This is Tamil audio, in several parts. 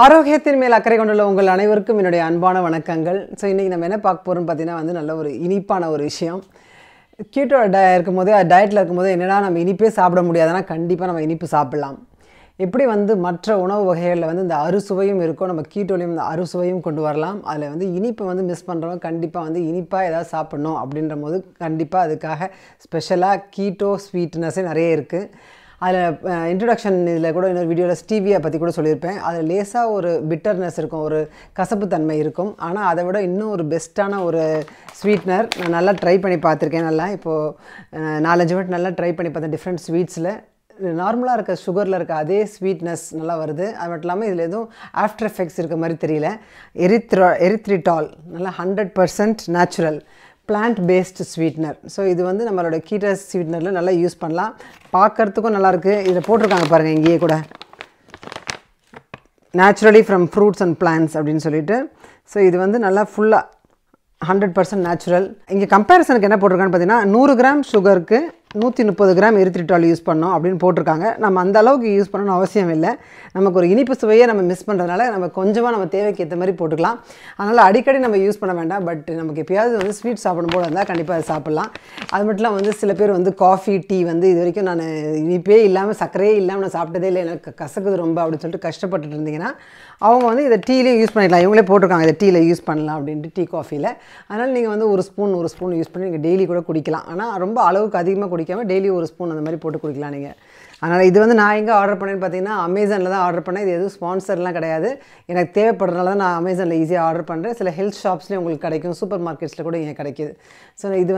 ஆரோக்கியத்தின் மேல் அக்கறை கொண்டுள்ள உங்கள் அனைவருக்கும் என்னுடைய அன்பான வணக்கங்கள். ஸோ இன்றைக்கி நம்ம என்ன பார்க்க போகிறோம்னு பார்த்தீங்கன்னா நல்ல ஒரு இனிப்பான ஒரு விஷயம். கீட்டோ இருக்கும்போது டயட்டில் இருக்கும்போது என்னடா நம்ம இனிப்பே சாப்பிட முடியாதுன்னா கண்டிப்பாக நம்ம இனிப்பு சாப்பிட்லாம். எப்படி மற்ற உணவு வகைகளில் இந்த அறுசுவையும் இருக்கும், நம்ம கீட்டோலையும் இந்த அறுசுவையும் கொண்டு வரலாம். அதில் இனிப்பை மிஸ் பண்ணுறவங்க கண்டிப்பாக இனிப்பாக ஏதாவது சாப்பிட்ணும் அப்படின்ற போது கண்டிப்பாக அதுக்காக ஸ்பெஷலாக கீட்டோ ஸ்வீட்னஸே நிறைய இருக்குது. அதில் இன்ட்ரடக்ஷன் இதில் கூட இன்னொரு வீடியோவில் ஸ்டீவியா பற்றி கூட சொல்லியிருப்பேன். அதில் லேசாக ஒரு பிட்டர்னஸ் இருக்கும், ஒரு கசப்பு தன்மை இருக்கும். ஆனால் அதை விட இன்னும் ஒரு பெஸ்ட்டான ஒரு ஸ்வீட்னர் நான் நல்லா ட்ரை பண்ணி பார்த்துருக்கேன். நல்லா இப்போது 4-5 வாட்டி நல்லா ட்ரை பண்ணி பார்த்தேன். டிஃப்ரெண்ட் ஸ்வீட்ஸில் நார்மலாக இருக்க சுகரில் இருக்க அதே ஸ்வீட்னஸ் நல்லா வருது. அது மட்டும் இல்லாமல் இதில் எதுவும் ஆஃப்டர் எஃபெக்ட்ஸ் இருக்க மாதிரி தெரியல. எரித்ரிட்டால் நல்லா 100% natural plant based sweetener. So இது நம்மளோட கீட்டோ ஸ்வீட்னரில் நல்லா யூஸ் பண்ணலாம். பார்க்குறதுக்கும் நல்லாயிருக்கு. இதில் போட்டிருக்காங்க பாருங்கள், இங்கேயே கூட naturally from fruits and plants அப்படின்னு சொல்லிட்டு. ஸோ இது நல்லா ஃபுல்லாக 100% நேச்சுரல். இங்கே கம்பேரிசனுக்கு என்ன போட்டிருக்கான்னு பார்த்தீங்கன்னா 100 கிராம் சுகருக்கு 130 கிராம் எரித்ரிட்டால் யூஸ் பண்ணோம் அப்படின்னு போட்டிருக்காங்க. நம்ம அந்த அளவுக்கு யூஸ் பண்ணணும்னு அவசியம் இல்லை. நமக்கு ஒரு இனிப்பு சுவையை நம்ம மிஸ் பண்ணுறதுனால நம்ம கொஞ்சமாக நம்ம தேவைக்கு ஏற்ற மாதிரி போட்டுக்கலாம். அதனால் அடிக்கடி நம்ம யூஸ் பண்ண வேண்டாம். பட் நமக்கு எப்பயாவது ஸ்வீட் சாப்பிடும் போது இருந்தால் கண்டிப்பாக அதை சாப்பிட்லாம். அது மட்டும் இல்லாமல் சில பேர் காஃபி டீ இது வரைக்கும் நான் இனிப்பே இல்லாமல் சர்க்கரையே இல்லாமல் நான் சாப்பிட்டதே இல்லை, எனக்கு கசக்குது ரொம்ப அப்படின்னு சொல்லிட்டு கஷ்டப்பட்டுட்டு இருந்தீங்கன்னா அவங்க இதை டீலையும் யூஸ் பண்ணிக்கலாம். இவங்களே போட்டிருக்காங்க இதை டீயில் யூஸ் பண்ணலாம் அப்படின்ட்டு, டீ காஃபியில். அதனால் நீங்கள் ஒரு ஸ்பூன் யூஸ் பண்ணி நீங்கள் டெய்லி கூட குடிக்கலாம். ஆனால் ரொம்ப அளவுக்கு அதிகமாக குடிக்காமல் டெய்லி ஒரு ஸ்பூன் அந்த மாதிரி போட்டு குடிக்கலாம் நீங்கள். அதனால் இது நான் எங்கே ஆர்டர் பண்ணேன்னு பார்த்தீங்கன்னா அமேசானில் தான் ஆர்டர் பண்ணேன். இது எதுவும் ஸ்பான்சர்லாம் கிடையாது, எனக்கு தேவைப்படுறதுனால தான் நான் அமேசானில் ஈஸியாக ஆர்டர் பண்ணுறேன். சில ஹெல்த் ஷாப்ஸ்லேயும் உங்களுக்கு கிடைக்கும், சூப்பர் மார்க்கெட்ஸில் கூட இங்கே கிடைக்கிது. ஸோ இது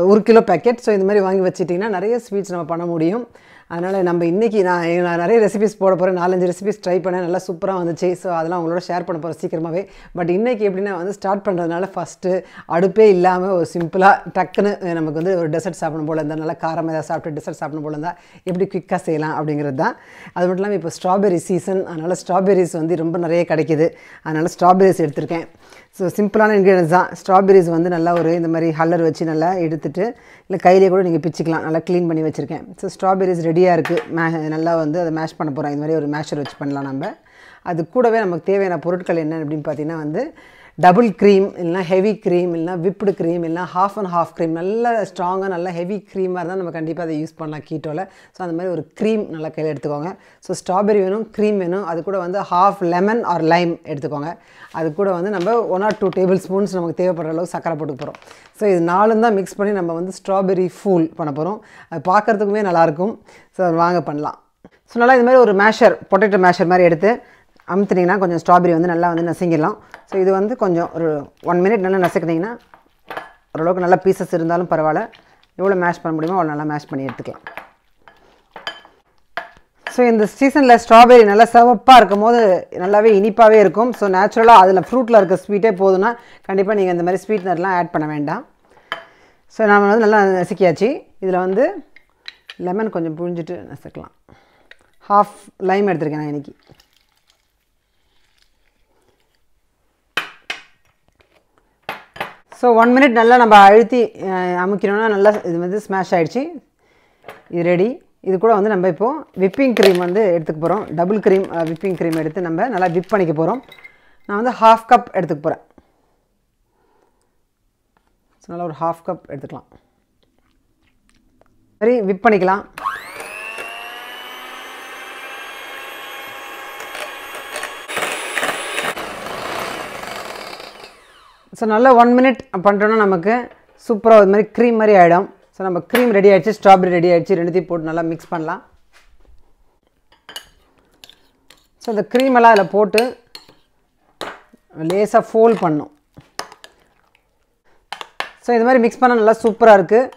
1 கிலோ பேக்கெட். ஸோ இந்த மாதிரி வாங்கி வச்சுட்டிங்கன்னா நிறைய ஸ்வீட்ஸ் நம்ம பண்ண முடியும். அதனால் நம்ம இன்றைக்கி நான் நிறைய ரெசிபிஸ் போட போகிறேன். 4-5 ரெசிபிஸ் ட்ரை பண்ணேன், நல்லா சூப்பராக வந்துச்சு. ஸோ அதெல்லாம் உங்களோட ஷேர் பண்ண போகிறேன் சீக்கிரமாகவே. பட் இன்றைக்கி எப்படின்னா ஸ்டார்ட் பண்ணுறதுனால ஃபஸ்ட்டு அடுப்பே இல்லாமல் ஒரு சிம்பிளாக டக்குன்னு நமக்கு ஒரு டெசர்ட் சாப்பிடணும் போல் இருந்தால், நல்லா காரம் ஏதாவது சாப்பிட்டு டெசர்ட் சாப்பிடணும் போல் இருந்தால் எப்படி குயிக்காக செய்யலாம் அப்படிங்கிறது தான். அது மட்டும் இல்லாமல் இப்போ ஸ்ட்ராபெரி சீசன், அதனால் ஸ்ட்ராபெரிஸ் ரொம்ப நிறைய கிடைக்கிது. அதனால் ஸ்ட்ராபெரிஸ் எடுத்திருக்கேன். ஸோ சிம்பிளான இன்க்ரீடியன்ஸ் தான். ஸ்ட்ராபெரிஸ் நல்லா இந்த மாதிரி ஹல்லர் வச்சு நல்லா எடுத்துகிட்டு இல்லை கையிலே கூட நீங்கள் பிச்சுக்கலாம். நல்லா க்ளீன் பண்ணி வச்சுருக்கேன். ஸோ ஸ்ட்ராபெரிஸ் ரெடியாக இருக்குது. நல்லா அதை மேஷ் பண்ண போகிறோம். இந்த மாதிரி ஒரு மேஷர் வச்சு பண்ணலாம் நம்ம. அது கூடவே நமக்கு தேவையான பொருட்கள் என்ன அப்படின்னு பார்த்தீங்கன்னா டபுள் க்ரீம் இல்லைனா ஹெவி க்ரீம் இல்லைனா விப்டு க்ரீம் இல்லைனா ஹாஃப் அண்ட் ஹாஃப் க்ரீம், நல்ல ஸ்ட்ராங்காக நல்ல ஹெவி க்ரீமாக இருந்தால் நம்ம கண்டிப்பாக அதை யூஸ் பண்ணலாம் கீட்டோவில். ஸோ அந்த மாதிரி ஒரு க்ரீம் நல்லா கையில் எடுத்துக்கோங்க. ஸோ ஸ்ட்ராபெரி வேணும், க்ரீம் வேணும். அது கூட ஹாஃப் லெமன் ஆர் லைம் எடுத்துக்கோங்க. அது கூட நம்ம 1 or 2 டேபிள் ஸ்பூன்ஸ் நமக்கு தேவைப்படுற அளவுக்கு சக்கரை போட்டு போகிறோம். ஸோ இது 4 தான் மிக்ஸ் பண்ணி நம்ம ஸ்ட்ராபெரி ஃபூல் பண்ண போகிறோம். அது பார்க்குறதுக்குமே நல்லாயிருக்கும். ஸோ வாங்க பண்ணலாம். ஸோ நல்லா இது மாதிரி ஒரு மேஷர், பொட்டேட்டோ மேஷர் மாதிரி எடுத்து அமுத்துனீங்கன்னா கொஞ்சம் ஸ்ட்ராபெரி நல்லா நசுங்கிடலாம். ஸோ இது கொஞ்சம் ஒரு 1 மினிட் நல்லா நசுக்கினீங்கன்னா ஓரளவுக்கு நல்ல பீசஸ் இருந்தாலும் பரவாயில்ல, எவ்வளோ மேஷ் பண்ண முடியுமோ அவ்வளோ நல்லா மேஷ் பண்ணி எடுத்துக்கலாம். ஸோ இந்த சீசனில் ஸ்ட்ராபெரி நல்லா சிவப்பாக இருக்கும் போது நல்லாவே இனிப்பாகவே இருக்கும். ஸோ நேச்சுரலாக அதில் ஃப்ரூட்டில் இருக்க ஸ்வீட்டே போதுன்னா கண்டிப்பாக நீங்கள் இந்த மாதிரி ஸ்வீட்னர்லாம் ஆட் பண்ண வேண்டாம். ஸோ நம்ம நல்லா நசுக்கியாச்சு. இதில் லெமன் கொஞ்சம் புழிஞ்சிட்டு நசுக்கலாம். ஹாஃப் லைம் எடுத்துருக்கேன் நான் இன்றைக்கி. ஸோ 1 மினிட் நல்லா நம்ம அழுத்தி அமுக்கணும்னா நல்லா இது ஸ்மாஷ் ஆகிடுச்சு. இது ரெடி. இது கூட நம்ம இப்போது விப்பிங் க்ரீம் எடுத்துக்க போகிறோம். டபுள் க்ரீம் விப்பிங் க்ரீம் எடுத்து நம்ம நல்லா விப் பண்ணிக்க போகிறோம். நான் 1/2 கப் எடுத்துக்க போகிறேன். ஸோ நல்லா ஒரு 1/2 கப் எடுத்துக்கலாம். சரி, விப் பண்ணிக்கலாம். ஸோ நல்லா 1 மினிட் பண்ணுறோன்னா நமக்கு சூப்பராக ஒரு மாதிரி க்ரீம் மாதிரி ஆகிடும். ஸோ நம்ம க்ரீம் ரெடி ஆகிடுச்சு, ஸ்ட்ராபெரி ரெடி ஆகிடுச்சு. ரெண்டுத்தையும் போட்டு நல்லா மிக்ஸ் பண்ணலாம். ஸோ இந்த க்ரீமெல்லாம் அதில் போட்டு லேசாக ஃபோல்ட் பண்ணணும். ஸோ இது மாதிரி மிக்ஸ் பண்ணால் நல்லா சூப்பராக இருக்குது.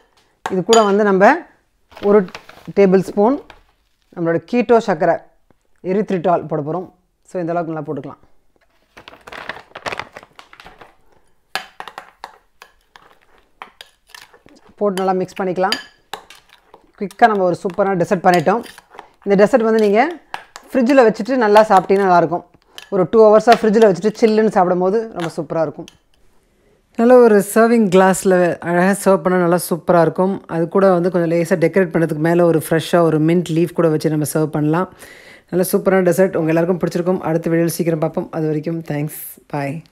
இது கூட நம்ம 1 டேபிள் ஸ்பூன் நம்மளோட கீட்டோ சர்க்கரை எரித்ரிட்டால் போட போகிறோம். ஸோ இந்த அளவுக்கு நல்லா போட்டுக்கலாம். போட்டு நல்லா மிக்ஸ் பண்ணிக்கலாம். குயிக்காக நம்ம ஒரு சூப்பரான டெசர்ட் பண்ணிட்டோம். இந்த டெசர்ட் நீங்கள் ஃப்ரிட்ஜில் வச்சுட்டு நல்லா சாப்பிட்டீங்கன்னா நல்லாயிருக்கும். ஒரு 2 ஹவர்ஸாக ஃப்ரிட்ஜில் வச்சுட்டு சில்லுன்னு சாப்பிடும் போது ரொம்ப சூப்பராக இருக்கும். நல்ல ஒரு சர்விங் கிளாஸில் அழகாக சர்வ் பண்ணால் நல்லா சூப்பராக இருக்கும். அது கூட வந்து கொஞ்சம் லேசாக டெக்கரேட் பண்ணுறதுக்கு மேலே ஒரு ஃப்ரெஷ்ஷாக ஒரு மின்ட் லீஃப் கூட வச்சு நம்ம சர்வ் பண்ணலாம். நல்ல சூப்பரான டெசர்ட். உங்கள் எல்லாருக்கும் பிடிச்சிருக்கும். அடுத்த வீடியோவில் சீக்கிரம் பார்ப்போம். அது வரைக்கும் தேங்க்ஸ். பாய்.